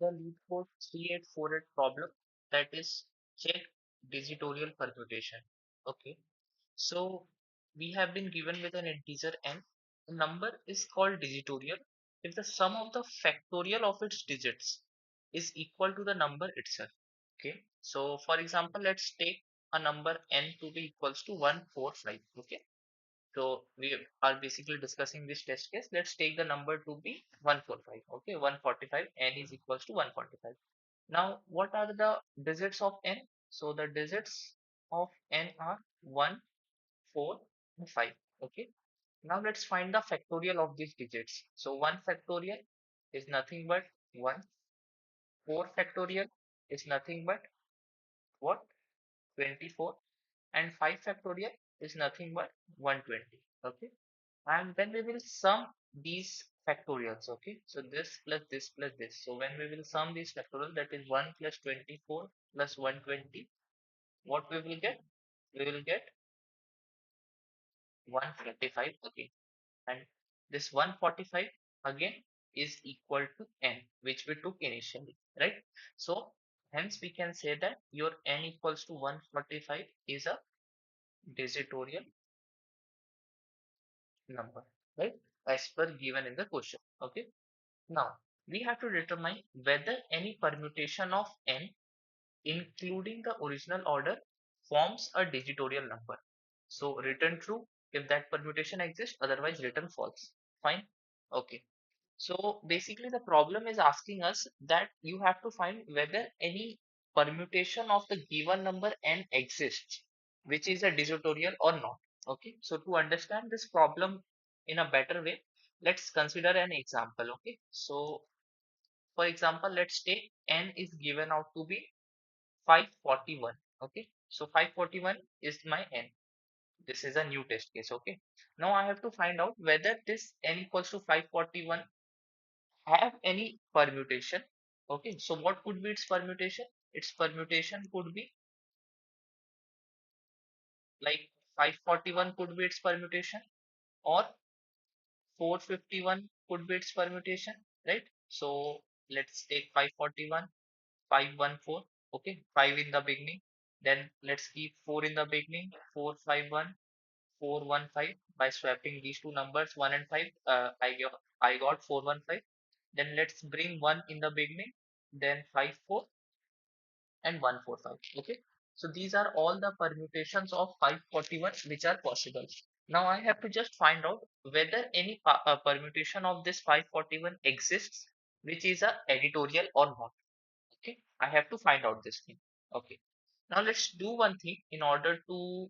the Leetcode 3848 problem, that is check Digitorial permutation. Okay, so we have been given with an integer n. The number is called Digitorial if the sum of the factorial of its digits is equal to the number itself. Okay, so for example, let's take a number n to be equals to 145. Okay, so we are basically discussing this test case. Let's take the number to be 145. Okay, 145, n is equals to 145. Now, what are the digits of n? So the digits of n are 1, 4, and 5. Okay. Now let's find the factorial of these digits. So 1 factorial is nothing but 1. 4 factorial is nothing but what? 24. And 5 factorial is nothing but 120. Okay. And then we will sum these factorials. Okay, so this plus this plus this, so when we will sum these factorial, that is 1 plus 24 plus 120, what we will get? We will get 145. Okay, and this 145 again is equal to n, which we took initially, right? So hence we can say that your n equals to 145 is a Digitorial number, right, as per given in the question. Okay. Now, we have to determine whether any permutation of n, including the original order, forms a Digitorial number. So, return true if that permutation exists, otherwise return false. Fine. Okay. So, basically, the problem is asking us that you have to find whether any permutation of the given number n exists, which is a Digitorial or not. Okay. So, to understand this problem in a better way, let's consider an example. Okay. So, for example, let's take n is given out to be 541. Okay, so 541 is my n. This is a new test case. Okay, now I have to find out whether this n equals to 541 have any permutation. Okay, so what could be its permutation? Its permutation could be like 541 could be its permutation, or 451 could be its permutation, right? So let's take 541, 514. Okay, 5 in the beginning, then let's keep 4 in the beginning, 451, 415. By swapping these two numbers 1 and 5, I got 415. Then let's bring 1 in the beginning, then 54 and 145. Okay, so these are all the permutations of 541 which are possible. Now I have to just find out whether any permutation of this 541 exists, which is a editorial or not. Okay, I have to find out this thing. Okay, now let's do one thing in order to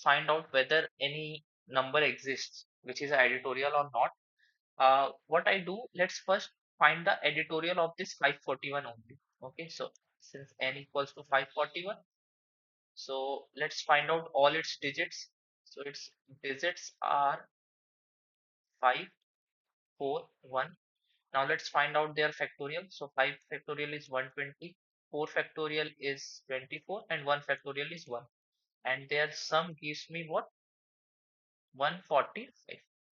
find out whether any number exists which is a editorial or not. What I do, let's first find the editorial of this 541 only. Okay, so since n equals to 541, so let's find out all its digits. So its digits are 5, 4, 1. Now let's find out their factorial. So 5 factorial is 120, 4 factorial is 24, and 1 factorial is 1. And their sum gives me what? 145.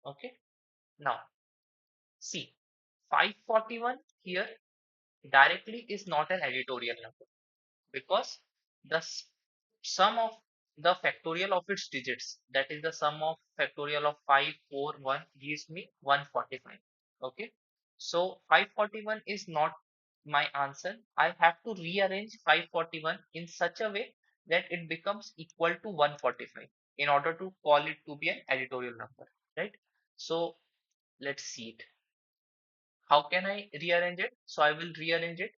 Okay. Now see, 541 here directly is not an editorial number, because the sum of the factorial of its digits, that is the sum of factorial of 541, gives me 145. Okay, so 541 is not my answer. I have to rearrange 541 in such a way that it becomes equal to 145 in order to call it to be an editorial number, right? So let's see it. How can I rearrange it? So I will rearrange it.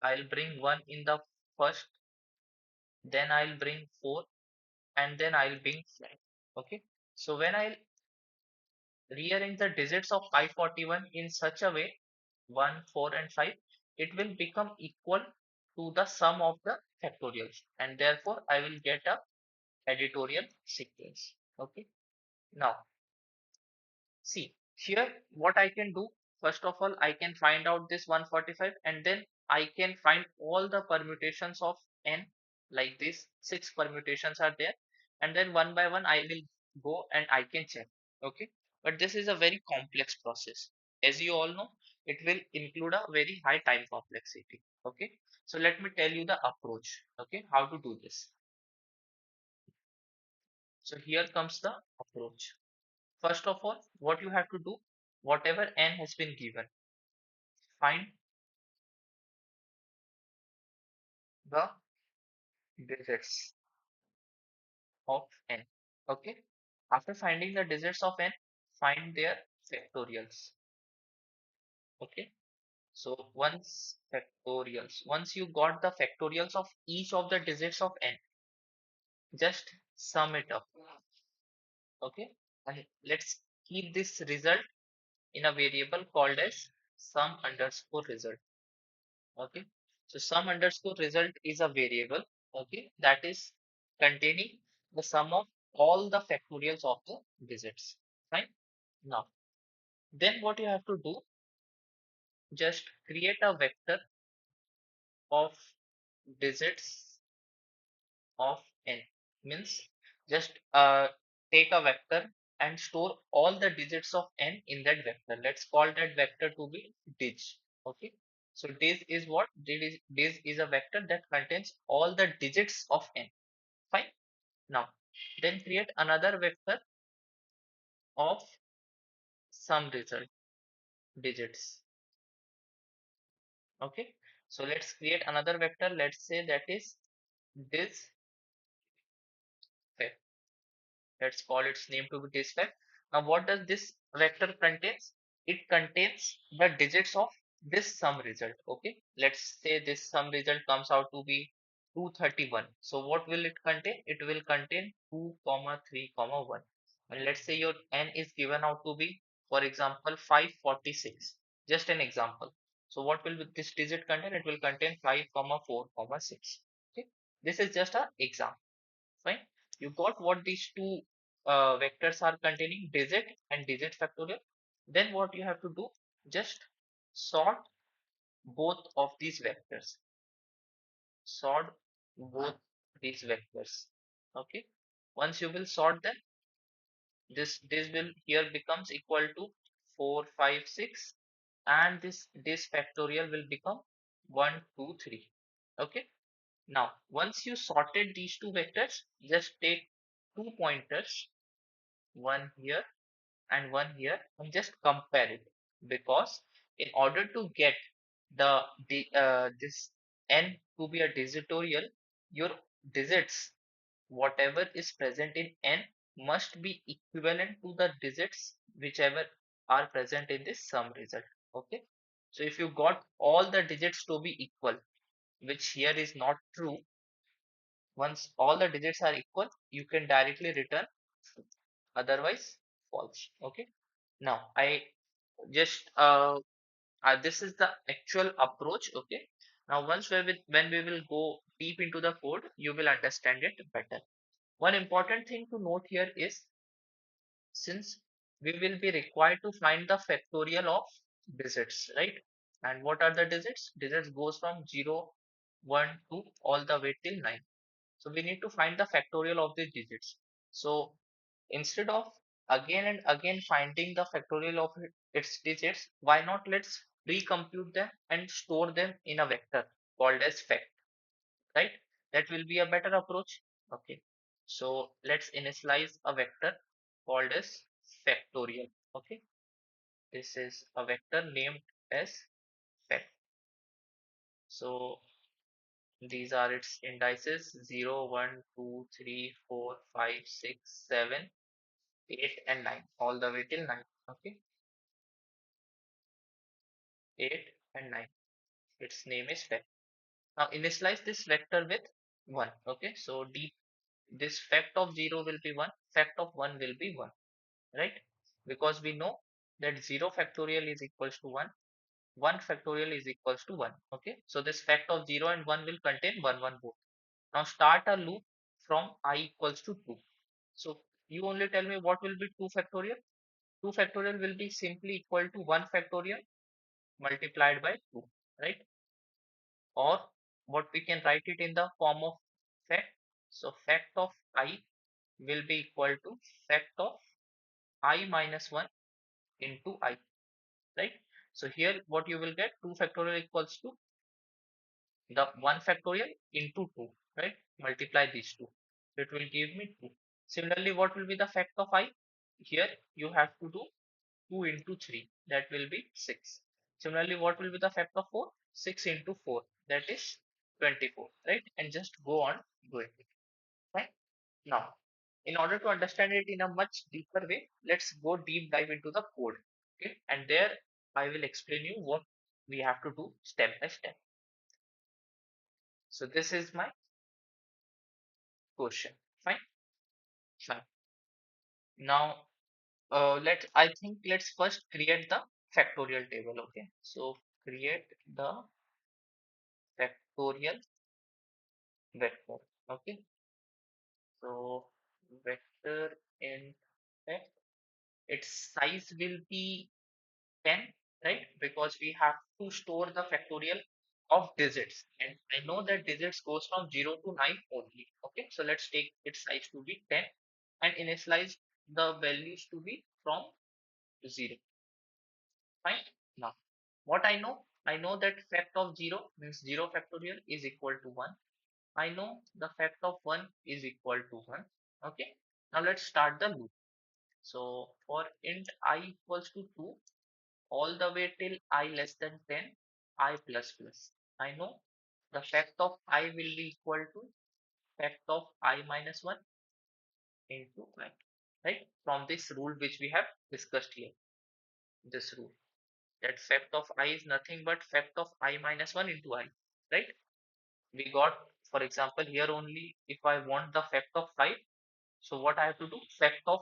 I'll bring 1 in the first, then I'll bring 4, and then I'll bring 5. Okay. So when I rearrange the digits of 541 in such a way, 1, 4, and 5, it will become equal to the sum of the factorials, and therefore I will get a editorial sequence. Okay. Now see, here what I can do, first of all, I can find out this 145, and then I can find all the permutations of n, like this, 6 permutations are there, and then one by one I will go and I can check. Okay, but this is a very complex process. As you all know, it will include a very high time complexity. Okay, so let me tell you the approach. Okay, how to do this. So here comes the approach. First of all, what you have to do, whatever n has been given, find the digits of n. Okay, after finding the digits of n, find their factorials. Okay, so once you got the factorials of each of the digits of n, just sum it up. Okay, and let's keep this result in a variable called as sum underscore result. Okay, so sum underscore result is a variable, okay, that is containing the sum of all the factorials of the digits. Fine. Now, then what you have to do, just create a vector of digits of n. Means just take a vector and store all the digits of n in that vector. Let's call that vector to be dig. Okay, so dig is a vector that contains all the digits of n. Fine. Now then create another vector of some result digits. Okay, so let's create another vector. Let's say that is this. Let's call its name to be dispatch. Now, what does this vector contains? It contains the digits of this sum result. Okay, let's say this sum result comes out to be 231. So what will it contain? It will contain 2 comma 3 comma 1. And let's say your n is given out to be, for example, 546. Just an example. So what will this digit contain? It will contain 5 comma 4 comma 6. Okay, this is just an example. Fine. You got what these two vectors are containing, digit and digit factorial. Then what you have to do, just sort both of these vectors. Sort both these vectors. Okay. Once you will sort them, this will here becomes equal to 4, 5, 6, and this factorial will become 1, 2, 3. Okay. Now, once you sorted these two vectors, just take two pointers, one here and one here, and just compare it, because in order to get this n to be a digitorial, your digits whatever is present in n must be equivalent to the digits whichever are present in this sum result. Okay, so if you got all the digits to be equal, which here is not true, once all the digits are equal, you can directly return, otherwise false. Okay, now I just this is the actual approach. Okay, now once when we will go deep into the code, you will understand it better. One important thing to note here is, since we will be required to find the factorial of digits, right? And what are the digits? Digits goes from 0, 1, 2 all the way till 9. So we need to find the factorial of the digits. So instead of again and again finding the factorial of its digits, why not let's recompute them and store them in a vector called as fact, right? That will be a better approach. Okay. So let's initialize a vector called as factorial. Okay. This is a vector named as fact. So these are its indices 0, 1, 2, 3, 4, 5, 6, 7, 8 and 9 all the way till 9. Okay, 8 and 9, its name is fact. Now initialize this vector with 1. Okay, so this fact of 0 will be 1, fact of 1 will be 1, right? Because we know that 0 factorial is equals to 1, 1 factorial is equals to 1. Okay, so this fact of 0 and 1 will contain 1, 1 both. Now start a loop from I equals to 2. So you only tell me what will be 2 factorial. 2 factorial will be simply equal to 1 factorial multiplied by 2, right? Or what we can write it in the form of fact. So fact of I will be equal to fact of I minus 1 into I, right? So here what you will get, 2 factorial equals to the 1 factorial into 2, right? Multiply these two. So it will give me 2. Similarly, what will be the fact of I? Here you have to do 2 into 3, that will be 6. Similarly, what will be the fact of 4? 6 into 4, that is 24, right? And just go on doing it, right? Now, in order to understand it in a much deeper way, let's go deep dive into the code, okay? And there I will explain you what we have to do step by step. So this is my question. Fine, fine. Now, let's first create the factorial table. Okay, so create the factorial vector. Okay, so vector in fact, its size will be 10, right? Because we have to store the factorial of digits, and I know that digits goes from 0 to 9 only. Okay, so let's take its size to be 10 and initialize the values to be from 0. Fine. Now, what I know that fact of 0 means 0 factorial is equal to 1. I know the fact of 1 is equal to 1. Okay. Now let's start the loop. So for int I equals to 2, all the way till I less than 10, I plus plus. I know the fact of I will be equal to fact of I minus 1 into I. Right? From this rule which we have discussed here. This rule. That fact of I is nothing but fact of I minus 1 into I, right? We got, for example, here only if I want the fact of 5, so what I have to do? Fact of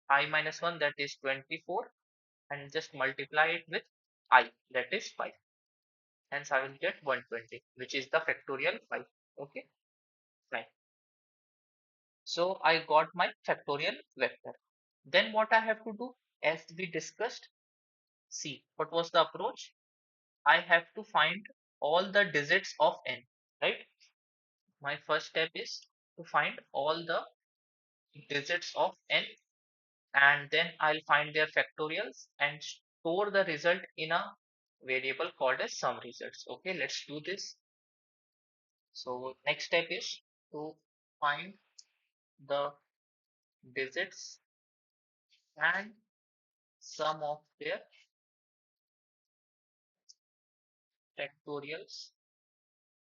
I minus 1, that is 24, and just multiply it with I, that is 5. Hence I will get 120, which is the factorial 5. Okay, fine. So I got my factorial vector. Then what I have to do, as we discussed, see, what was the approach? I have to find all the digits of n, right? My first step is to find all the digits of n, and then I'll find their factorials and store the result in a variable called as sum results. Okay, let's do this. So next step is to find the digits and sum of their factorials.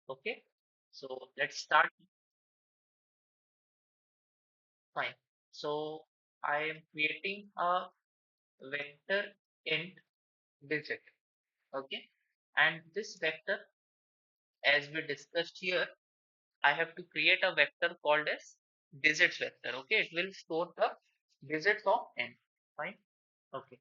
Okay, so let's start. Fine. So I am creating a vector int digit. Okay, and this vector, as we discussed here, I have to create a vector called as digits vector. Okay, it will store the digits of n. Fine. Okay,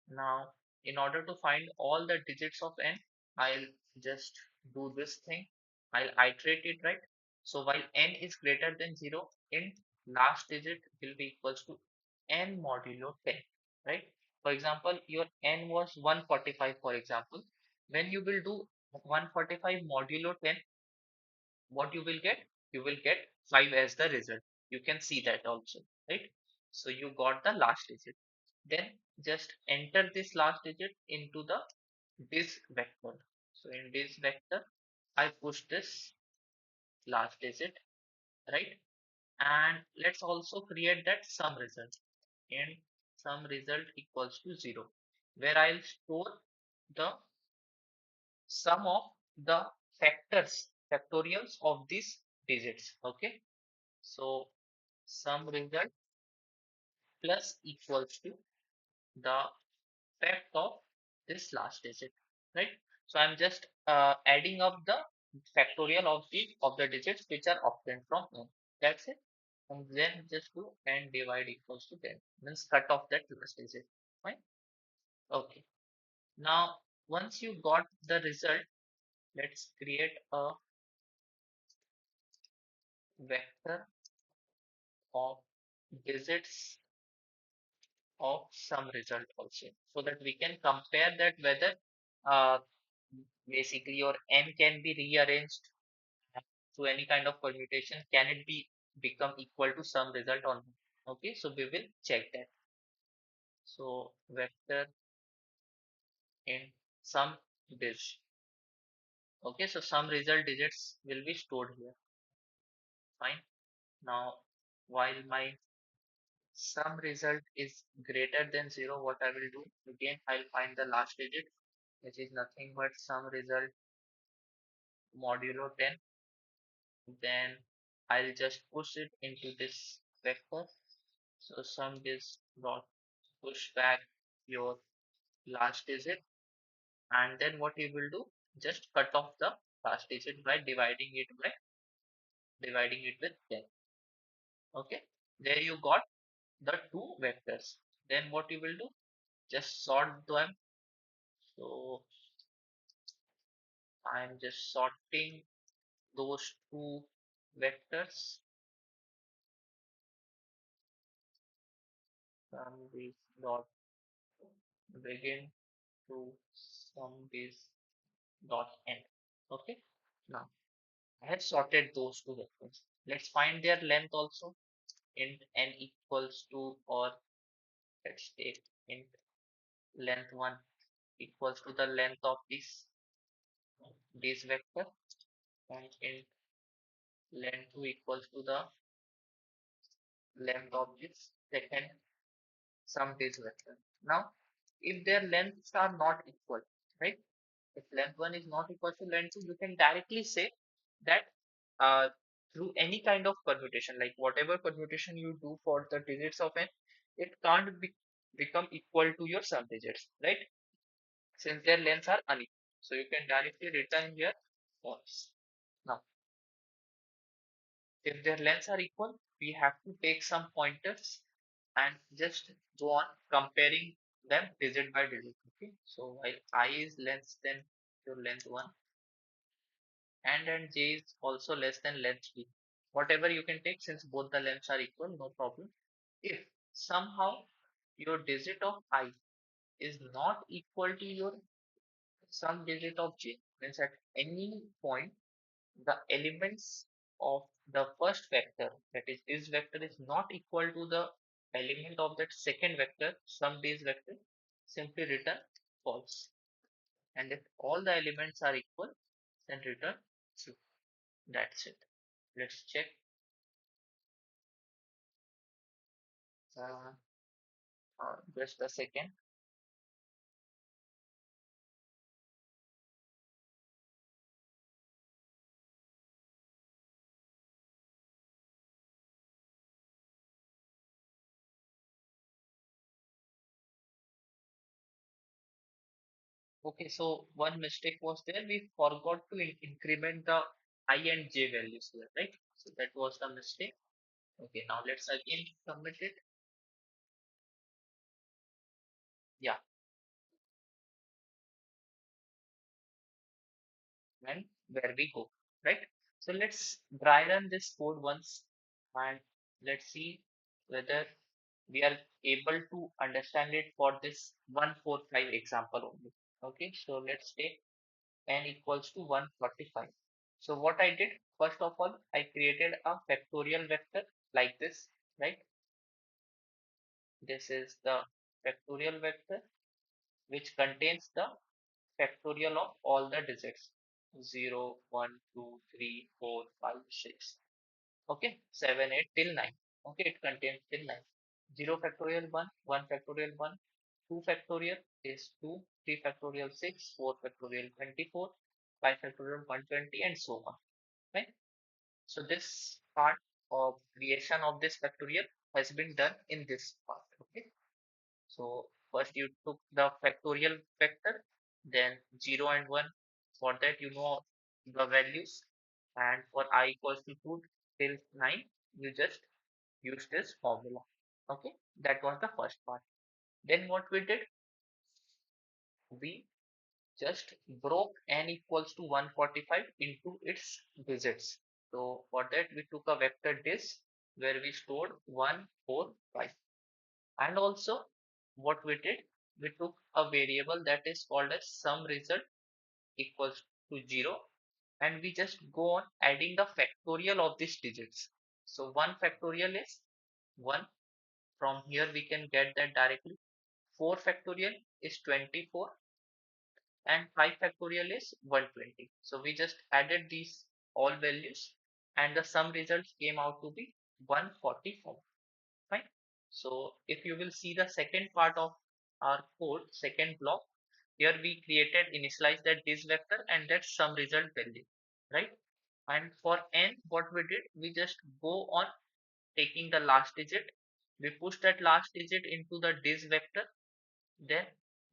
now in order to find all the digits of n, I'll just do this thing. I'll iterate it, right? So while n is greater than 0, in last digit will be equals to n modulo 10, right? For example, your n was 145, for example. When you will do 145 modulo 10, what you will get? You will get 5 as the result. You can see that also, right? So you got the last digit. Then just enter this last digit into the this vector. So in this vector, I push this last digit, right? And let's also create that sum result. And sum result equals to 0, where I'll store the sum of the factorials of these digits. Okay, so sum result plus equals to the fact of this last digit, right? So I'm just adding up the factorial of the digits which are obtained from n. That's it. And then just do n divide equals to 10, means cut off that last digit. Fine. Okay, now once you got the result, let's create a vector of digits of some result also, so that we can compare that whether uh, basically your n can be rearranged to any kind of permutation, can it be become equal to some result or not. Okay, so we will check that. So vector in some dish. Okay, so some result digits will be stored here. Fine. Now, while my sum result is greater than 0, what I will do? Again, I'll find the last digit, which is nothing but sum result modulo 10. Then I'll just push it into this vector. So sum is dot push back your last digit, and then what you will do? Just cut off the last digit by dividing it with 10. Okay, there you got the two vectors. Then what you will do? Just sort them. So I'm just sorting those two vectors from this dot begin to from this dot end. Okay. Now I have sorted those two vectors. Let's find their length also. Int n equals to, or let's take int length 1 equals to the length of this vector, and int length 2 equals to the length of this second sum base vector. Now, if their lengths are not equal, right? If length 1 is not equal to length 2, you can directly say that uh, through any kind of permutation, like whatever permutation you do for the digits of n, it can't become equal to your sum digits, right? Since their lengths are unequal. So you can directly return here false. Now, if their lengths are equal, we have to take some pointers and just go on comparing them digit by digit. Okay, so while I is less than your length 1, and j is also less than length 3, whatever you can take, since both the lengths are equal, no problem. If somehow your digit of I is not equal to your sum digit of j, means at any point the elements of the first vector, that is this vector, is not equal to the element of that second vector, sum base vector, simply return false. And if all the elements are equal, then return true. That's it. Let's check. uh, just a second. Okay, so one mistake was there, we forgot to increment the I and j values here, right? So that was the mistake. Okay, now let's again submit it. Yeah, and where we go, right? So let's dry run this code once, and let's see whether we are able to understand it for this 145 example only. Okay, so let's take n equals to 145. So what I did, first of all, I created a factorial vector like this, right? This is the factorial vector which contains the factorial of all the digits: 0, 1, 2, 3, 4, 5, 6. Okay, 7, 8 till 9. Okay, it contains till 9. 0 factorial 1, 1 factorial 1, 2 factorial is 2, 3 factorial 6, 4 factorial 24, 5 factorial 120, and so on. Right? So this part of creation of this factorial has been done in this part. Okay. So first you took the factorial vector, then 0 and 1. For that you know the values, and for I equals to 2 till 9, you just use this formula. Okay, that was the first part. Then what we did, we just broke n equals to 145 into its digits. So for that we took a vector disk where we stored 1, 4, 5. And also what we did, we took a variable that is called as sum result equals to 0, and we just go on adding the factorial of these digits. So 1 factorial is 1. From here we can get that directly. 4 factorial is 24. and 5 factorial is 120. So we just added these all values and the sum results came out to be 144. Fine. So if you will see the second part of our code, second block, here we created, initialized that this vector and that sum result value, right? And for n, what we did, we just go on taking the last digit. We push that last digit into the this vector, then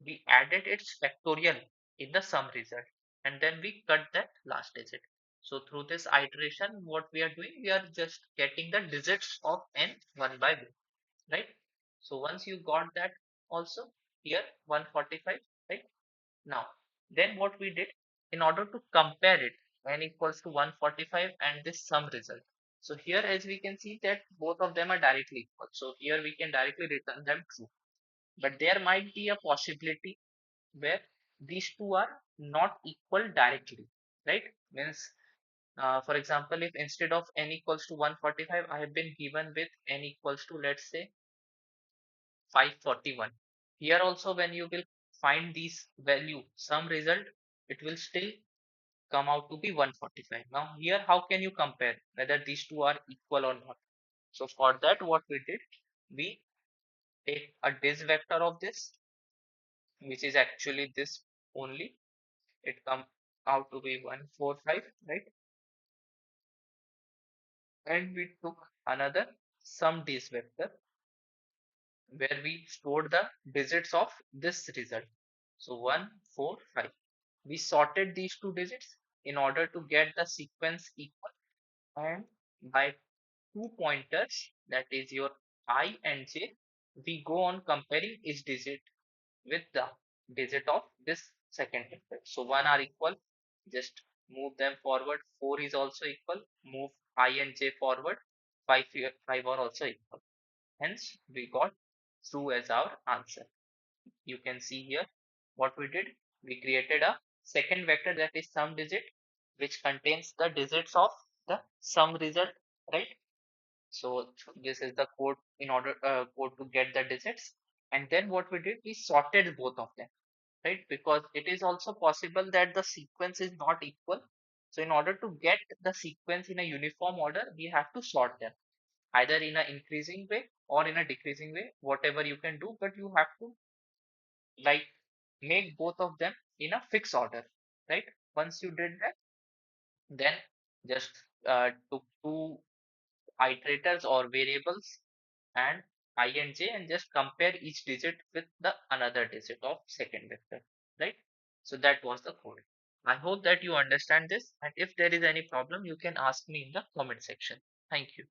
we added its factorial in the sum result, and then we cut that last digit. So through this iteration, what we are doing, we are just getting the digits of n one by one, right? So once you got that also, here 145, right? Now, then what we did, in order to compare it, n equals to 145 and this sum result. So here as we can see that both of them are directly equal. So here we can directly return them true. But there might be a possibility where these two are not equal directly, right? Means, for example, if instead of n equals to 145, I have been given with n equals to, let's say, 541. Here also, when you will find these value, some result, it will still come out to be 145. Now, here, how can you compare whether these two are equal or not? So for that, what we did, we take a dis vector of this, which is actually this only. It comes out to be 145, right? And we took another some dis vector where we stored the digits of this result. So 145. We sorted these two digits in order to get the sequence equal, and by two pointers, that is your I and j, we go on comparing each digit with the digit of this second vector. So 1 are equal, just move them forward. 4 is also equal, move I and j forward. 5 are also equal. Hence, we got true as our answer. You can see here what we did. We created a second vector that is sum digit, which contains the digits of the sum result, right? So this is the code in order code to get the digits. And then what we did, we sorted both of them, right? Because it is also possible that the sequence is not equal. So in order to get the sequence in a uniform order, we have to sort them either in an increasing way or in a decreasing way, whatever you can do, but you have to like make both of them in a fixed order, right? Once you did that, then just took two iterators or variables and I and j and just compare each digit with the another digit of second vector, right? So that was the code. I hope that you understand this, and if there is any problem, you can ask me in the comment section. Thank you.